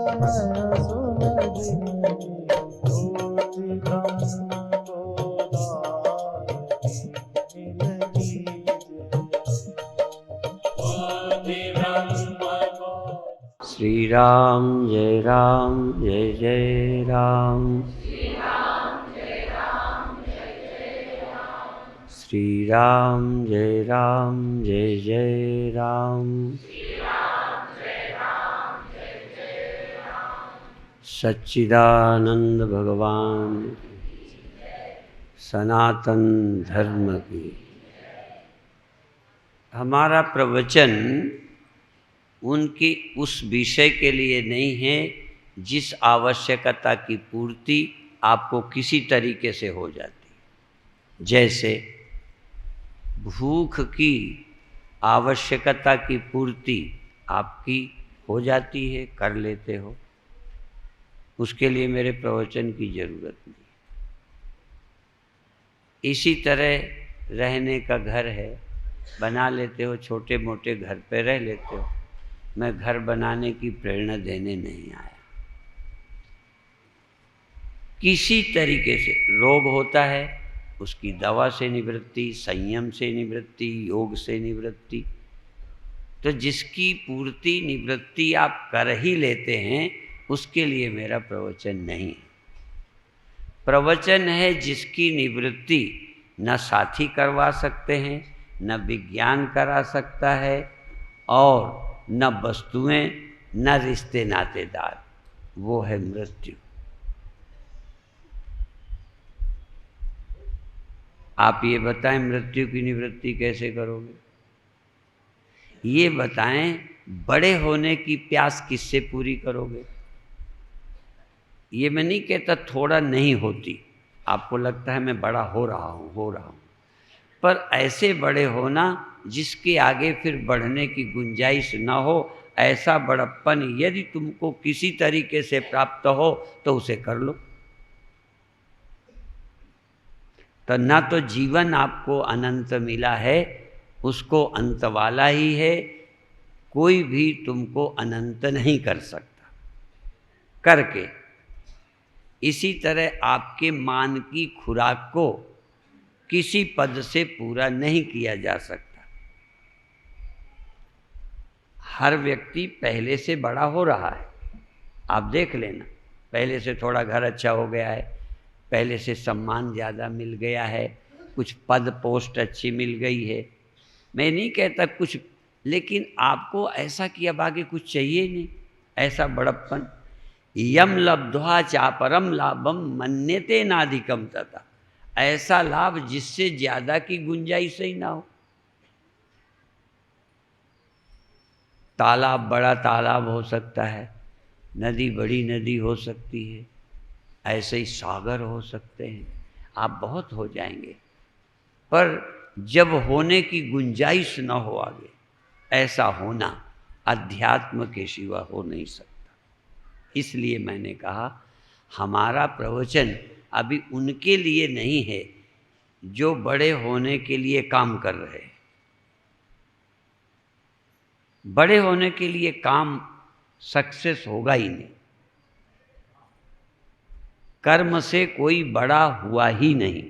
नयन सुलगिनी ज्योति ब्रह्म गोदारिणी नीलगी श्री राम जय जय राम। श्री राम जय जय राम। सच्चिदानंद भगवान सनातन धर्म की। हमारा प्रवचन उनकी उस विषय के लिए नहीं है जिस आवश्यकता की पूर्ति आपको किसी तरीके से हो जाती। जैसे भूख की आवश्यकता की पूर्ति आपकी हो जाती है, कर लेते हो, उसके लिए मेरे प्रवचन की जरूरत नहीं। इसी तरह रहने का घर है, बना लेते हो, छोटे मोटे घर पे रह लेते हो। मैं घर बनाने की प्रेरणा देने नहीं आया। किसी तरीके से रोग होता है, उसकी दवा से निवृत्ति, संयम से निवृत्ति, योग से निवृत्ति। तो जिसकी पूर्ति निवृत्ति आप कर ही लेते हैं, उसके लिए मेरा प्रवचन नहीं है। प्रवचन है जिसकी निवृत्ति न साथी करवा सकते हैं, न विज्ञान करा सकता है, और न वस्तुएं, न रिश्ते नातेदार। वो है मृत्यु। आप ये बताएं मृत्यु की निवृत्ति कैसे करोगे? ये बताएं बड़े होने की प्यास किससे पूरी करोगे? ये मैं नहीं कहता थोड़ा नहीं होती, आपको लगता है मैं बड़ा हो रहा हूं, पर ऐसे बड़े होना जिसके आगे फिर बढ़ने की गुंजाइश न हो। ऐसा बड़प्पन यदि तुमको किसी तरीके से प्राप्त हो तो उसे कर लो। तो ना तो जीवन आपको अनंत मिला है, उसको अंत वाला ही है। कोई भी तुमको अनंत नहीं कर सकता करके। इसी तरह आपके मान की खुराक को किसी पद से पूरा नहीं किया जा सकता। हर व्यक्ति पहले से बड़ा हो रहा है, आप देख लेना। पहले से थोड़ा घर अच्छा हो गया है, पहले से सम्मान ज़्यादा मिल गया है, कुछ पद पोस्ट अच्छी मिल गई है। मैं नहीं कहता कुछ, लेकिन आपको ऐसा कि अब आगे कुछ चाहिए नहीं, ऐसा बड़प्पन। यम लब्ध्वा चापरम लाभम मन्यते नाधिकम तथा। ऐसा लाभ जिससे ज़्यादा की गुंजाइश ही ना हो। तालाब बड़ा तालाब हो सकता है, नदी बड़ी नदी हो सकती है, ऐसे ही सागर हो सकते हैं, आप बहुत हो जाएंगे। पर जब होने की गुंजाइश न हो आगे, ऐसा होना अध्यात्म के सिवा हो नहीं सकता। इसलिए मैंने कहा हमारा प्रवचन अभी उनके लिए नहीं है जो बड़े होने के लिए काम कर रहे हैं। बड़े होने के लिए काम सक्सेस होगा ही नहीं। कर्म से कोई बड़ा हुआ ही नहीं।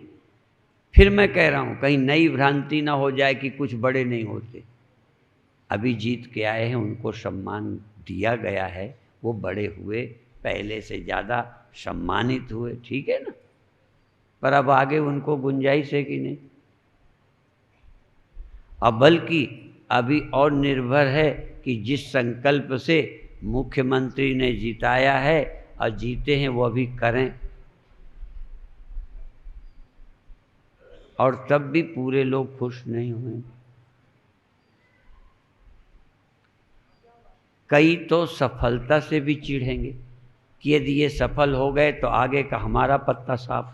फिर मैं कह रहा हूं कहीं नई भ्रांति ना हो जाए कि कुछ बड़े नहीं होते। अभी जीत के आए हैं, उनको सम्मान दिया गया है, वो बड़े हुए, पहले से ज़्यादा सम्मानित हुए, ठीक है ना। पर अब आगे उनको गुंजाइश है कि नहीं? अब बल्कि अभी और निर्भर है कि जिस संकल्प से मुख्यमंत्री ने जिताया है और जीते हैं वो अभी करें। और तब भी पूरे लोग खुश नहीं हुए। कई तो सफलता से भी चिढ़ेंगे कि यदि ये सफल हो गए तो आगे का हमारा पत्ता साफ,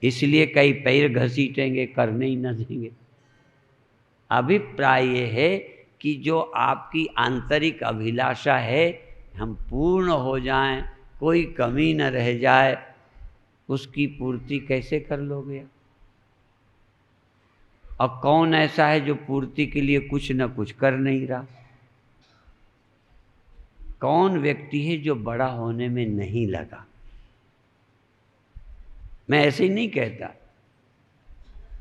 इसलिए कई पैर घसीटेंगे, करने ही न देंगे। अभिप्राय ये है कि जो आपकी आंतरिक अभिलाषा है हम पूर्ण हो जाएं, कोई कमी न रह जाए, उसकी पूर्ति कैसे कर लोगे? और कौन ऐसा है जो पूर्ति के लिए कुछ न कुछ कर नहीं रहा? कौन व्यक्ति है जो बड़ा होने में नहीं लगा? मैं ऐसे ही नहीं कहता,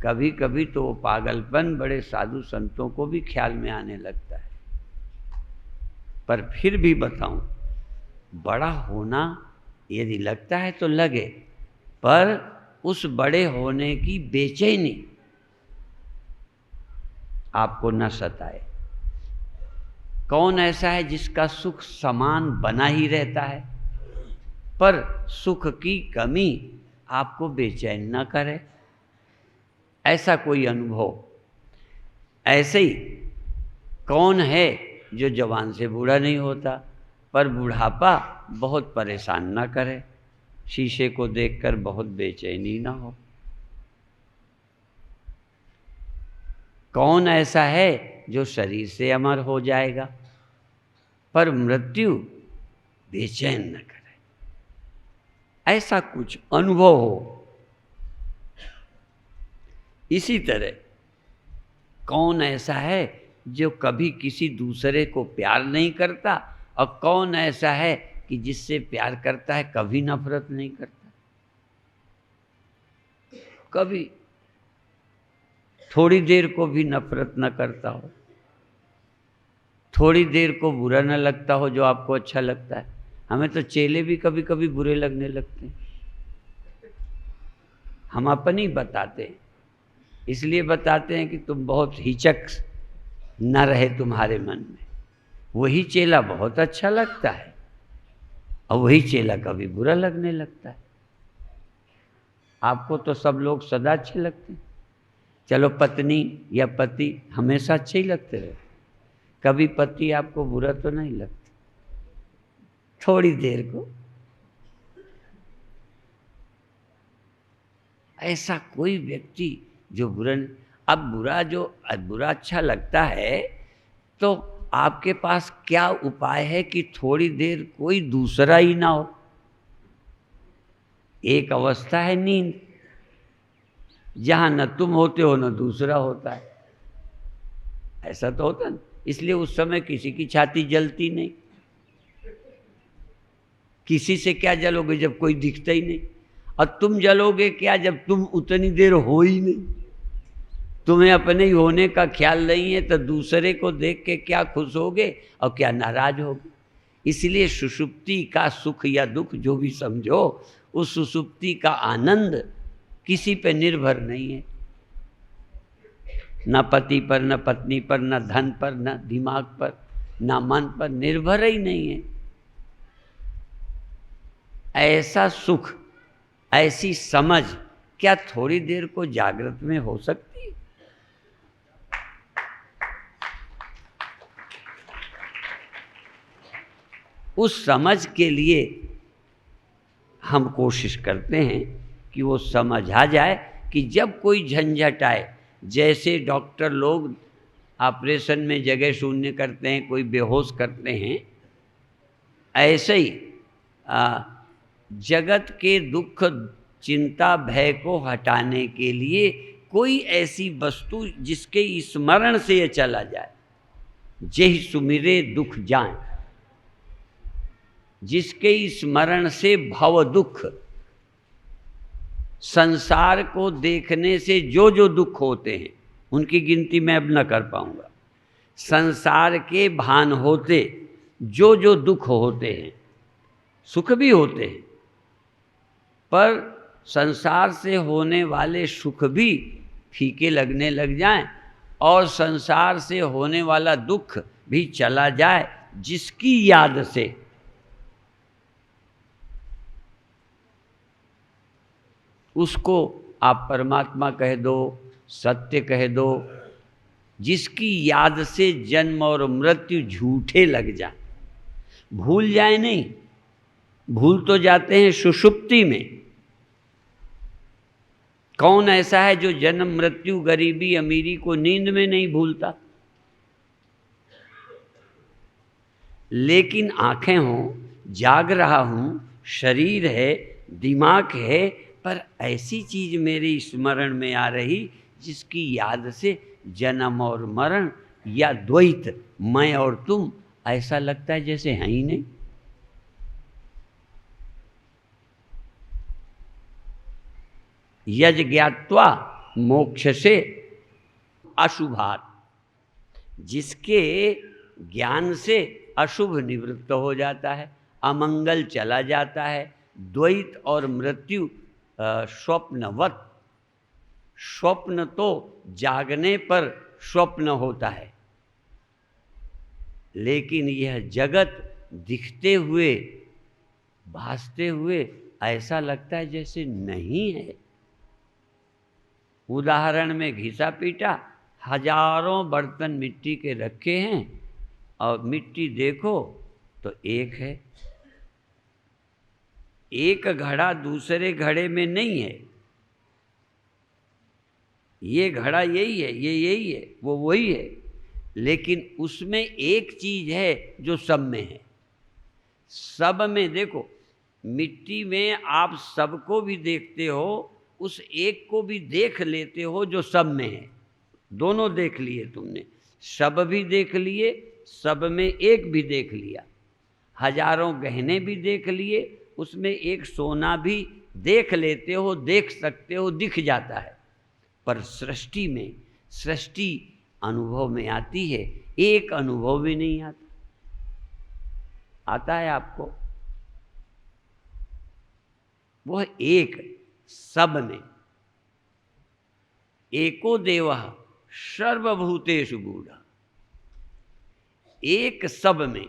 कभी कभी तो वो पागलपन बड़े साधु संतों को भी ख्याल में आने लगता है। पर फिर भी बताऊं, बड़ा होना यदि लगता है तो लगे, पर उस बड़े होने की बेचैनी आपको न सताए। कौन ऐसा है जिसका सुख समान बना ही रहता है, पर सुख की कमी आपको बेचैन न करे? ऐसा कोई अनुभव? ऐसे ही कौन है जो जवान से बूढ़ा नहीं होता, पर बुढ़ापा बहुत परेशान न करे, शीशे को देखकर बहुत बेचैनी ना हो? कौन ऐसा है जो शरीर से अमर हो जाएगा, पर मृत्यु बेचैन न करे? ऐसा कुछ अनुभव हो। इसी तरह कौन ऐसा है जो कभी किसी दूसरे को प्यार नहीं करता, और कौन ऐसा है कि जिससे प्यार करता है कभी नफरत नहीं करता? कभी थोड़ी देर को भी नफरत न करता हो, थोड़ी देर को बुरा न लगता हो जो आपको अच्छा लगता है। हमें तो चेले भी कभी कभी बुरे लगने लगते हैं। हम अपनी बताते हैं, इसलिए बताते हैं कि तुम बहुत हिचक न रहे तुम्हारे मन में। वही चेला बहुत अच्छा लगता है और वही चेला कभी बुरा लगने लगता है। आपको तो सब लोग सदा अच्छे लगते हैं। चलो, पत्नी या पति हमेशा अच्छे ही लगते रहे, कभी पति आपको बुरा तो नहीं लगता। थोड़ी देर को ऐसा कोई व्यक्ति जो बुरा नहीं। अब बुरा अच्छा लगता है तो आपके पास क्या उपाय है कि थोड़ी देर कोई दूसरा ही ना हो? एक अवस्था है नींद, जहां न तुम होते हो न दूसरा होता है। ऐसा तो होता ना, इसलिए उस समय किसी की छाती जलती नहीं। किसी से क्या जलोगे जब कोई दिखता ही नहीं, और तुम जलोगे क्या जब तुम उतनी देर हो ही नहीं। तुम्हें अपने ही होने का ख्याल नहीं है तो दूसरे को देख के क्या खुश होगे और क्या नाराज होगे। इसलिए सुषुप्ति का सुख या दुख जो भी समझो, उस सुषुप्ति का आनंद किसी पे निर्भर नहीं है, न पति पर, न पत्नी पर, न धन पर, न दिमाग पर, न मन पर, निर्भर ही नहीं है। ऐसा सुख, ऐसी समझ क्या थोड़ी देर को जागृत में हो सकती है? उस समझ के लिए हम कोशिश करते हैं कि वो समझ आ जाए कि जब कोई झंझट आए, जैसे डॉक्टर लोग ऑपरेशन में जगह शून्य करते हैं, कोई बेहोश करते हैं, ऐसे ही जगत के दुख, चिंता, भय को हटाने के लिए कोई ऐसी वस्तु जिसके स्मरण से ये चला जाए। जेहि सुमिरे दुख जाए, जिसके स्मरण से भव दुख, संसार को देखने से जो जो दुख होते हैं उनकी गिनती मैं अब न कर पाऊंगा। संसार के भान होते जो जो दुख होते हैं, सुख भी होते हैं, पर संसार से होने वाले सुख भी फीके लगने लग जाएं और संसार से होने वाला दुख भी चला जाए, जिसकी याद से उसको आप परमात्मा कह दो, सत्य कह दो, जिसकी याद से जन्म और मृत्यु झूठे लग जाए। भूल जाए नहीं, भूल तो जाते हैं सुषुप्ति में। कौन ऐसा है जो जन्म, मृत्यु, गरीबी, अमीरी को नींद में नहीं भूलता? लेकिन आंखें हों, जाग रहा हूं, शरीर है, दिमाग है, पर ऐसी चीज मेरे स्मरण में आ रही जिसकी याद से जन्म और मरण या द्वैत, मैं और तुम ऐसा लगता है जैसे है ही नहीं। यज ज्ञात्वा मोक्ष से अशुभात, जिसके ज्ञान से अशुभ निवृत्त हो जाता है, अमंगल चला जाता है। द्वैत और मृत्यु स्वप्नवत, स्वप्न तो जागने पर स्वप्न होता है, लेकिन यह जगत दिखते हुए, भासते हुए ऐसा लगता है जैसे नहीं है। उदाहरण में घिसा पीटा, हजारों बर्तन मिट्टी के रखे हैं और मिट्टी देखो तो एक है। एक घड़ा दूसरे घड़े में नहीं है। ये घड़ा यही है, ये यही है, वो वही है, लेकिन उसमें एक चीज है जो सब में है। सब में देखो, मिट्टी में आप सबको भी देखते हो, उस एक को भी देख लेते हो जो सब में है। दोनों देख लिए तुमने, सब भी देख लिए, सब में एक भी देख लिया। हजारों गहने भी देख लिए, उसमें एक सोना भी देख लेते हो, देख सकते हो, दिख जाता है। पर सृष्टि में, सृष्टि अनुभव में आती है, एक अनुभव भी नहीं आता। आता है आपको? वह एक सब में। एको देवः सर्वभूतेषु गूढ़ः, एक सब में,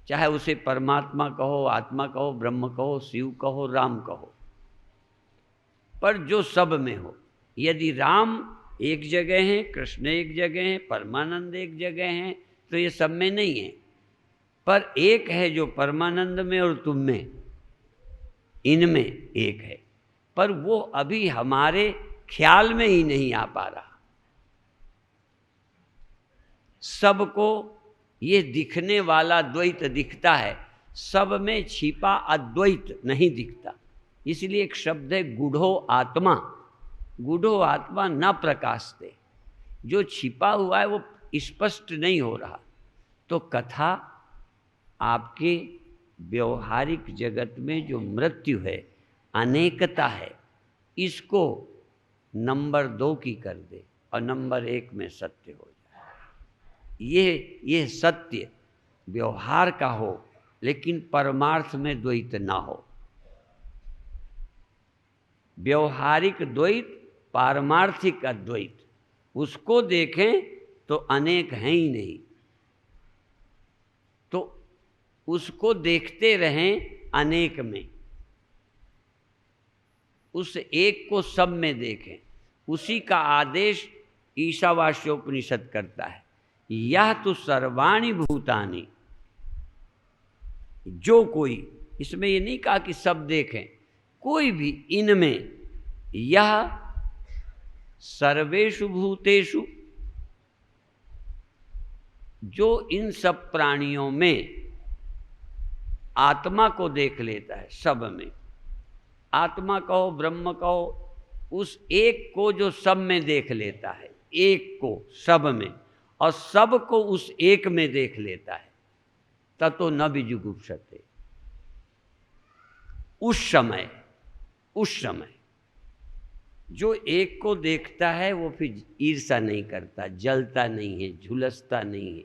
चाहे उसे परमात्मा कहो, आत्मा कहो, ब्रह्म कहो, शिव कहो, राम कहो, पर जो सब में हो। यदि राम एक जगह हैं, कृष्ण एक जगह हैं, परमानंद एक जगह हैं, तो ये सब में नहीं है। पर एक है जो परमानंद में और तुम में, इनमें एक है, पर वो अभी हमारे ख्याल में ही नहीं आ पा रहा। सबको ये दिखने वाला द्वैत दिखता है, सब में छिपा अद्वैत नहीं दिखता। इसलिए एक शब्द है गूढ़ो आत्मा। गूढ़ो आत्मा न प्रकाशते, जो छिपा हुआ है वो स्पष्ट नहीं हो रहा। तो कथा आपके व्यवहारिक जगत में जो मृत्यु है, अनेकता है, इसको नंबर 2 की कर दे और नंबर 1 में सत्य हो जाए। ये सत्य व्यवहार का हो, लेकिन परमार्थ में द्वैत ना हो। व्यवहारिक द्वैत, पारमार्थिक अद्वैत, उसको देखें तो अनेक हैं ही नहीं, तो उसको देखते रहें अनेक में, उस एक को सब में देखें। उसी का आदेश ईशावास्योपनिषद करता है, यह तो सर्वाणि भूतानि। जो कोई, इसमें ये नहीं कहा कि सब देखें, कोई भी इनमें, यह सर्वेषु भूतेषु, जो इन सब प्राणियों में आत्मा को देख लेता है, सब में, आत्मा कहो, ब्रह्म कहो, उस एक को जो सब में देख लेता है, एक को सब में, और सब को उस एक में देख लेता है, ततो न विजुगुप्सते। उस समय जो एक को देखता है वो फिर ईर्ष्या नहीं करता, जलता नहीं है, झुलसता नहीं है।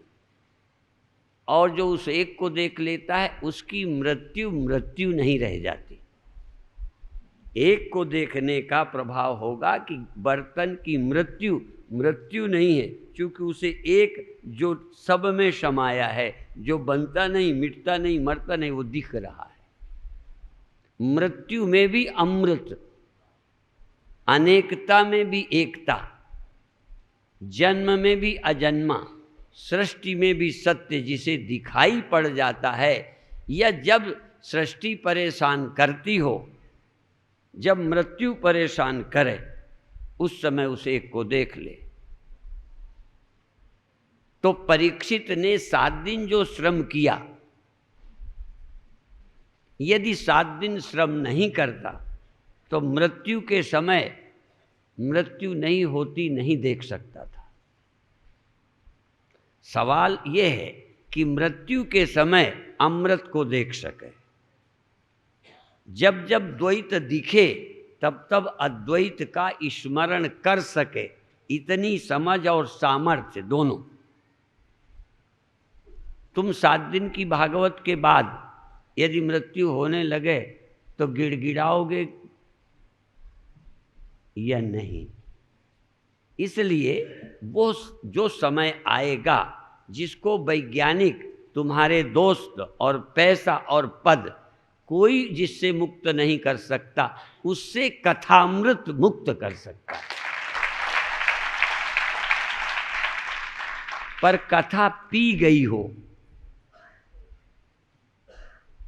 और जो उस एक को देख लेता है, उसकी मृत्यु नहीं रह जाती। एक को देखने का प्रभाव होगा कि बर्तन की मृत्यु नहीं है, क्योंकि उसे एक जो सब में समाया है, जो बनता नहीं, मिटता नहीं, मरता नहीं, वो दिख रहा है। मृत्यु में भी अमृत, अनेकता में भी एकता, जन्म में भी अजन्मा, सृष्टि में भी सत्य, जिसे दिखाई पड़ जाता है। या जब सृष्टि परेशान करती हो, जब मृत्यु परेशान करे, उस समय उस एक को देख ले। तो परीक्षित ने 7 दिन जो श्रम किया, यदि 7 दिन श्रम नहीं करता तो मृत्यु के समय मृत्यु नहीं होती नहीं देख सकता था। सवाल ये है कि मृत्यु के समय अमृत को देख सके। जब जब द्वैत दिखे तब तब अद्वैत का स्मरण कर सके, इतनी समझ और सामर्थ्य दोनों। तुम 7 दिन की भागवत के बाद यदि मृत्यु होने लगे तो गिड़गिड़ाओगे या नहीं? इसलिए वो जो समय आएगा जिसको वैज्ञानिक, तुम्हारे दोस्त और पैसा और पद कोई जिससे मुक्त नहीं कर सकता, उससे कथामृत मुक्त कर सकता है। पर कथा पी गई हो,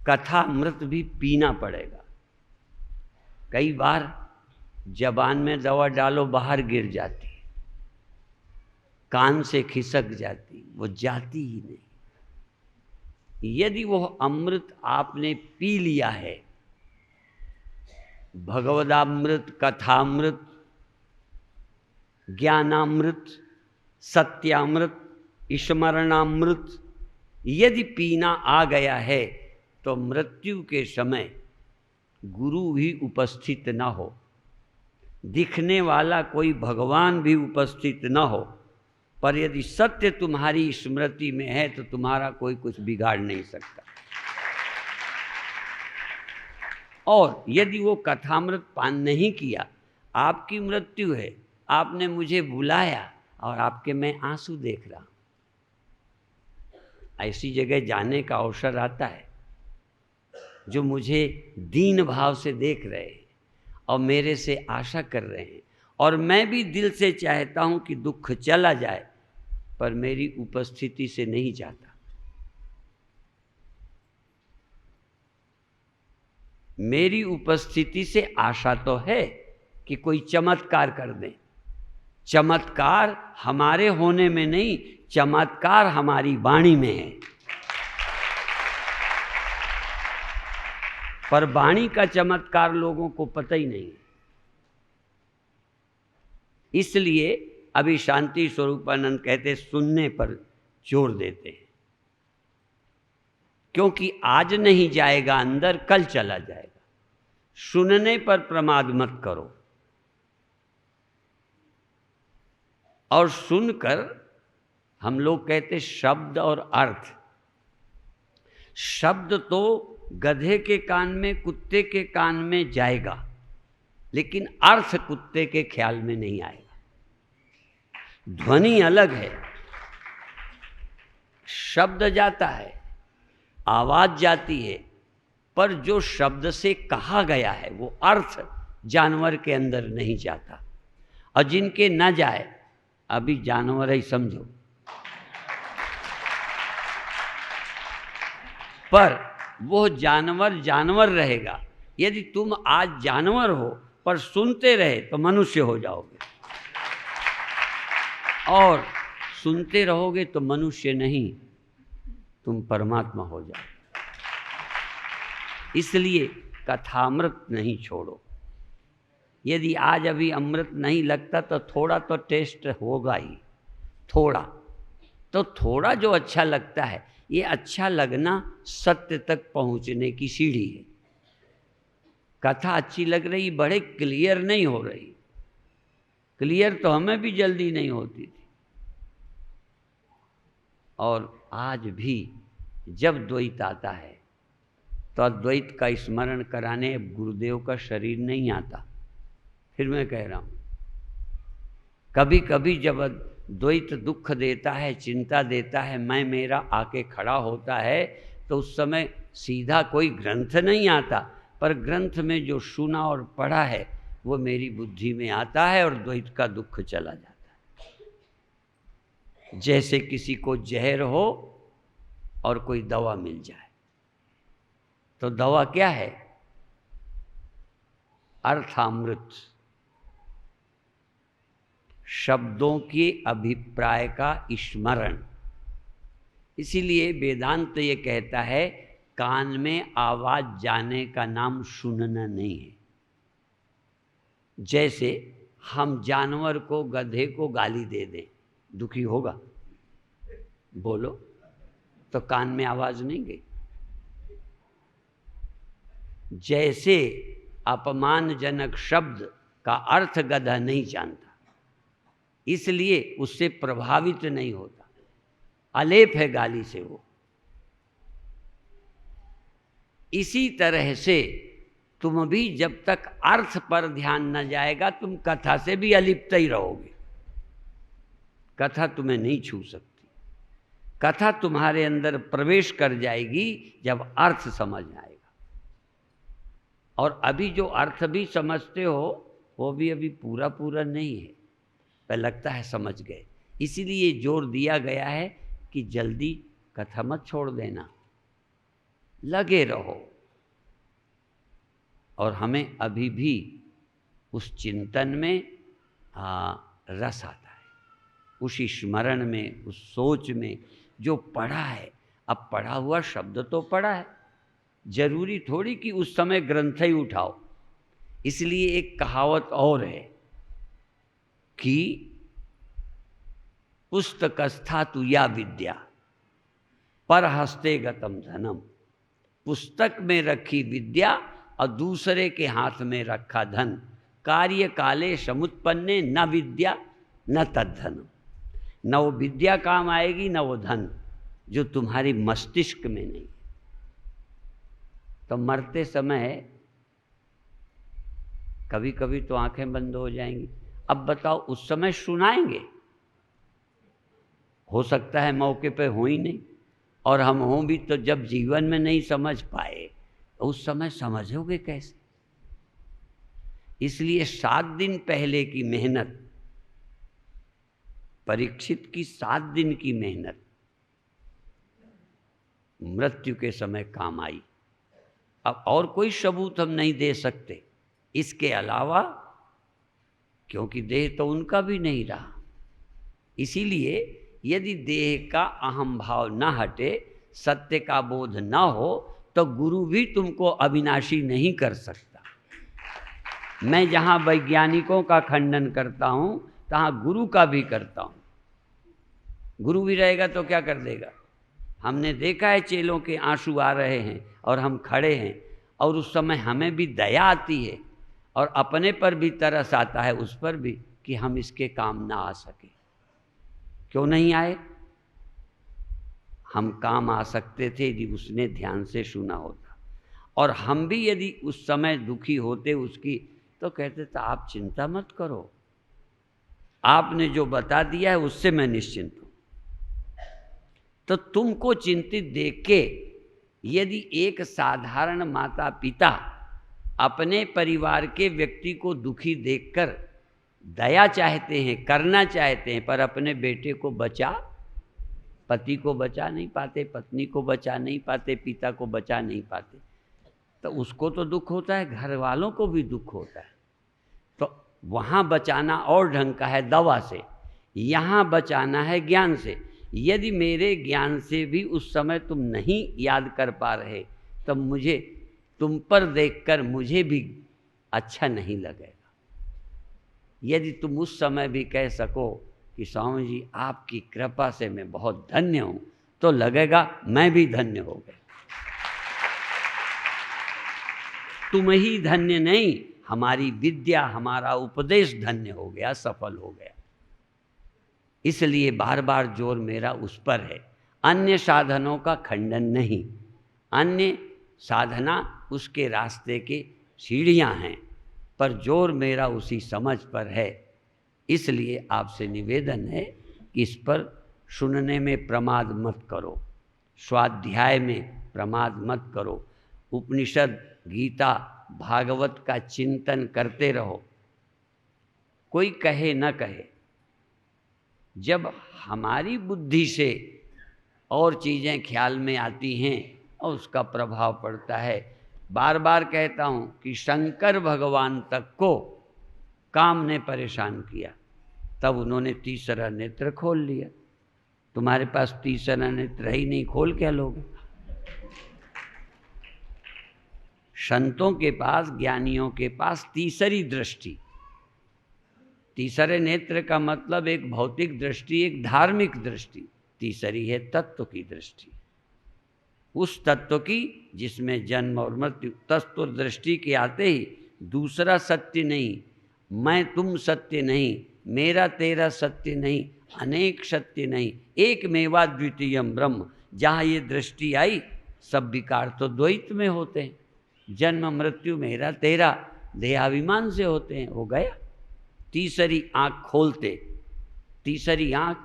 कथामृत भी पीना पड़ेगा। कई बार जबान में दवा डालो बाहर गिर जाती, कान से खिसक जाती, वो जाती ही नहीं। यदि वो अमृत आपने पी लिया है, भगवदामृत, कथामृत, ज्ञानामृत, सत्यामृत, स्मरणामृत यदि पीना आ गया है तो मृत्यु के समय गुरु भी उपस्थित न हो, दिखने वाला कोई भगवान भी उपस्थित न हो, पर यदि सत्य तुम्हारी स्मृति में है तो तुम्हारा कोई कुछ बिगाड़ नहीं सकता। और यदि वो कथामृत पान नहीं किया, आपकी मृत्यु है, आपने मुझे बुलाया और आपके मैं आंसू देख रहा हूं, ऐसी जगह जाने का अवसर आता है जो मुझे दीन भाव से देख रहे हैं और मेरे से आशा कर रहे हैं, और मैं भी दिल से चाहता हूं कि दुख चला जाए, पर मेरी उपस्थिति से नहीं जाता। मेरी उपस्थिति से आशा तो है कि कोई चमत्कार कर दे। चमत्कार हमारे होने में नहीं, चमत्कार हमारी वाणी में है। पर वाणी का चमत्कार लोगों को पता ही नहीं। इसलिए अभी शांति स्वरूपानंद कहते सुनने पर जोर देते हैं, क्योंकि आज नहीं जाएगा अंदर, कल चला जाएगा। सुनने पर प्रमाद मत करो। और सुनकर हम लोग कहते शब्द और अर्थ। शब्द तो गधे के कान में, कुत्ते के कान में जाएगा, लेकिन अर्थ कुत्ते के ख्याल में नहीं आएगा। ध्वनि अलग है, शब्द जाता है, आवाज जाती है, पर जो शब्द से कहा गया है वो अर्थ जानवर के अंदर नहीं जाता। और जिनके न जाए, अभी जानवर ही समझो, पर वो जानवर जानवर रहेगा। यदि तुम आज जानवर हो पर सुनते रहे तो मनुष्य हो जाओगे, और सुनते रहोगे तो मनुष्य नहीं, तुम परमात्मा हो जाओ। इसलिए कथामृत नहीं छोड़ो। यदि आज अभी अमृत नहीं लगता तो थोड़ा तो टेस्ट होगा ही, थोड़ा जो अच्छा लगता है, ये अच्छा लगना सत्य तक पहुंचने की सीढ़ी है। कथा अच्छी लग रही, बड़े क्लियर नहीं हो रही। क्लियर तो हमें भी जल्दी नहीं होती थी। और आज भी जब द्वैत आता है तो अद्वैत का स्मरण कराने गुरुदेव का शरीर नहीं आता। फिर मैं कह रहा हूँ, कभी कभी जब द्वैत दुख देता है, चिंता देता है, मैं मेरा आके खड़ा होता है, तो उस समय सीधा कोई ग्रंथ नहीं आता, पर ग्रंथ में जो सुना और पढ़ा है वो मेरी बुद्धि में आता है और द्वैत का दुख चला जाता है। जैसे किसी को जहर हो और कोई दवा मिल जाए, तो दवा क्या है? अर्थामृत, शब्दों के अभिप्राय का स्मरण। इसीलिए वेदांत ये कहता है कान में आवाज जाने का नाम सुनना नहीं है। जैसे हम जानवर को, गधे को गाली दे दें, दुखी होगा? बोलो, तो कान में आवाज नहीं गई। जैसे अपमानजनक शब्द का अर्थ गधा नहीं जानता, इसलिए उससे प्रभावित नहीं होता, अलेप है गाली से वो। इसी तरह से तुम भी जब तक अर्थ पर ध्यान न जाएगा, तुम कथा से भी अलिप्त ही रहोगे। कथा तुम्हें नहीं छू सकती। कथा तुम्हारे अंदर प्रवेश कर जाएगी जब अर्थ समझ आएगा। और अभी जो अर्थ भी समझते हो वो भी अभी पूरा पूरा नहीं है, पर लगता है समझ गए। इसीलिए जोर दिया गया है कि जल्दी कथा मत छोड़ देना, लगे रहो। और हमें अभी भी उस चिंतन में रस आता है, उसी स्मरण में, उस सोच में जो पढ़ा है। अब पढ़ा हुआ शब्द तो पढ़ा है, जरूरी थोड़ी कि उस समय ग्रंथ ही उठाओ। इसलिए एक कहावत और है कि पुस्तकस्था तु या विद्या पर हस्ते गतम धनम। पुस्तक में रखी विद्या और दूसरे के हाथ में रखा धन, कार्य काले समुत्पन्ने न विद्या न तद्धनम। न वो विद्या काम आएगी न वो धन, जो तुम्हारी मस्तिष्क में नहीं। तो मरते समय कभी कभी तो आंखें बंद हो जाएंगी। अब बताओ, उस समय सुनाएंगे? हो सकता है मौके पे हो ही नहीं, और हम हों भी तो जब जीवन में नहीं समझ पाए तो उस समय समझोगे कैसे? इसलिए 7 दिन पहले की मेहनत, परीक्षित की 7 दिन की मेहनत मृत्यु के समय काम आई। अब और कोई सबूत हम नहीं दे सकते इसके अलावा, क्योंकि देह तो उनका भी नहीं रहा। इसीलिए यदि देह का अहम भाव न हटे, सत्य का बोध न हो, तो गुरु भी तुमको अविनाशी नहीं कर सकता। मैं जहाँ वैज्ञानिकों का खंडन करता हूँ, तहाँ गुरु का भी करता हूँ। गुरु भी रहेगा तो क्या कर देगा? हमने देखा है चेलों के आंसू आ रहे हैं और हम खड़े हैं, और उस समय हमें भी दया आती है और अपने पर भी तरस आता है, उस पर भी, कि हम इसके काम ना आ सके। क्यों नहीं आए? हम काम आ सकते थे यदि उसने ध्यान से सुना होता। और हम भी यदि उस समय दुखी होते उसकी, तो कहते थे आप चिंता मत करो, आपने जो बता दिया है उससे मैं निश्चिंत हूं। तो तुमको चिंतित देख के यदि एक साधारण माता पिता अपने परिवार के व्यक्ति को दुखी देखकर दया चाहते हैं, करना चाहते हैं, पर अपने बेटे को पति को बचा नहीं पाते, पत्नी को बचा नहीं पाते, पिता को बचा नहीं पाते, तो उसको तो दुख होता है, घर वालों को भी दुख होता है। तो वहाँ बचाना और ढंग का है दवा से, यहाँ बचाना है ज्ञान से। यदि मेरे ज्ञान से भी उस समय तुम नहीं याद कर पा रहे, तब मुझे तुम पर देखकर मुझे भी अच्छा नहीं लगेगा। यदि तुम उस समय भी कह सको कि स्वामी जी आपकी कृपा से मैं बहुत धन्य हूँ, तो लगेगा मैं भी धन्य हो गया। तुम ही धन्य नहीं, हमारी विद्या, हमारा उपदेश धन्य हो गया, सफल हो गया। इसलिए बार बार जोर मेरा उस पर है, अन्य साधनों का खंडन नहीं। अन्य साधना उसके रास्ते के सीढ़ियाँ हैं, पर जोर मेरा उसी समझ पर है। इसलिए आपसे निवेदन है कि इस पर सुनने में प्रमाद मत करो, स्वाध्याय में प्रमाद मत करो, उपनिषद, गीता, भागवत का चिंतन करते रहो। कोई कहे न कहे, जब हमारी बुद्धि से और चीज़ें ख्याल में आती हैं और उसका प्रभाव पड़ता है। बार बार कहता हूँ कि शंकर भगवान तक को काम ने परेशान किया, तब उन्होंने तीसरा नेत्र खोल लिया। तुम्हारे पास तीसरा नेत्र ही नहीं, खोल क्या लोगे? संतों के पास, ज्ञानियों के पास तीसरी दृष्टि, तीसरे नेत्र का मतलब एक भौतिक दृष्टि, एक धार्मिक दृष्टि, तीसरी है तत्व की दृष्टि, उस तत्व की जिसमें जन्म और मृत्यु। तत्व दृष्टि के आते ही दूसरा सत्य नहीं, मैं तुम सत्य नहीं, मेरा तेरा सत्य नहीं, अनेक सत्य नहीं, एक मेवा द्वितीयम ब्रह्म। जहाँ ये दृष्टि आई सब विकार तो द्वैत में होते हैं। जन्म मृत्यु मेरा तेरा देहाभिमान से होते हैं। हो गया तीसरी आँख खोलते, तीसरी आँख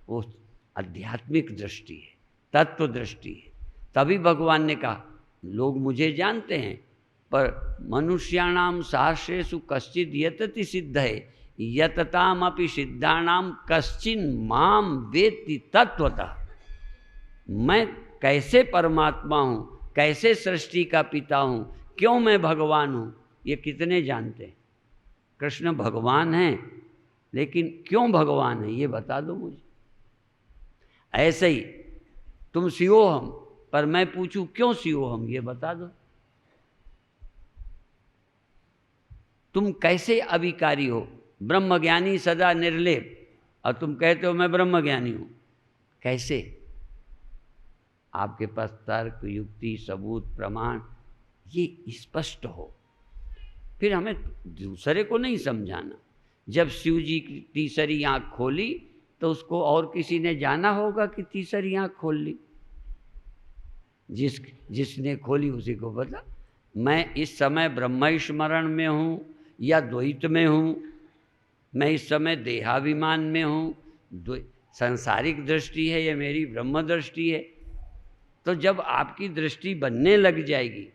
वो आध्यात्मिक दृष्टि है, तत्व दृष्टि है। तभी भगवान ने कहा लोग मुझे जानते हैं पर मनुष्याणाम सहस्रेषु कश्चिद यतति सिद्ध है यतताम अपि सिद्धानाम कश्चिन माम वेत्ति तत्वतः। मैं कैसे परमात्मा हूँ, कैसे सृष्टि का पिता हूँ, क्यों मैं भगवान हूँ, ये कितने जानते हैं। कृष्ण भगवान हैं लेकिन क्यों भगवान है ये बता दो मुझे। ऐसे ही तुम शिवोहम, पर मैं पूछूं क्यों शिवोहम ये बता दो। तुम कैसे अविकारी हो, ब्रह्मज्ञानी सदा निर्लेप, और तुम कहते हो मैं ब्रह्मज्ञानी हूं। कैसे? आपके पास तर्क, युक्ति, सबूत, प्रमाण ये स्पष्ट हो, फिर हमें दूसरे को नहीं समझाना। जब शिव जी की तीसरी आँख खोली तो उसको और किसी ने जाना होगा कि तीसरी आँख खोल ली। जिसने खोली उसी को पता। मैं इस समय ब्रह्म स्मरण में हूँ या द्वैत में हूँ, मैं इस समय देहाभिमान में हूँ, सांसारिक दृष्टि है या मेरी ब्रह्म दृष्टि है। तो जब आपकी दृष्टि बनने लग जाएगी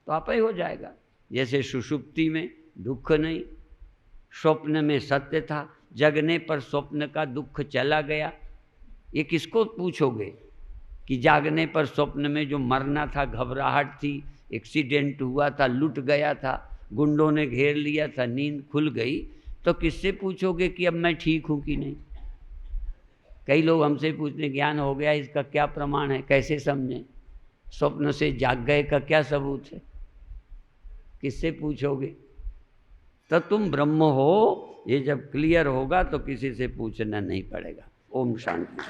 तो आप ही हो जाएगा। जैसे सुषुप्ति में दुख नहीं, स्वप्न में सत्य था, जगने पर स्वप्न का दुख चला गया। ये किसको पूछोगे कि जागने पर स्वप्न में जो मरना था, घबराहट थी, एक्सीडेंट हुआ था, लुट गया था, गुंडों ने घेर लिया था, नींद खुल गई, तो किससे पूछोगे कि अब मैं ठीक हूँ कि नहीं। कई लोग हमसे पूछते ज्ञान हो गया, इसका क्या प्रमाण है, कैसे समझें, स्वप्न से जाग गए का क्या सबूत है, किससे पूछोगे। तो तुम ब्रह्म हो, ये जब क्लियर होगा तो किसी से पूछना नहीं पड़ेगा। ओम शांति।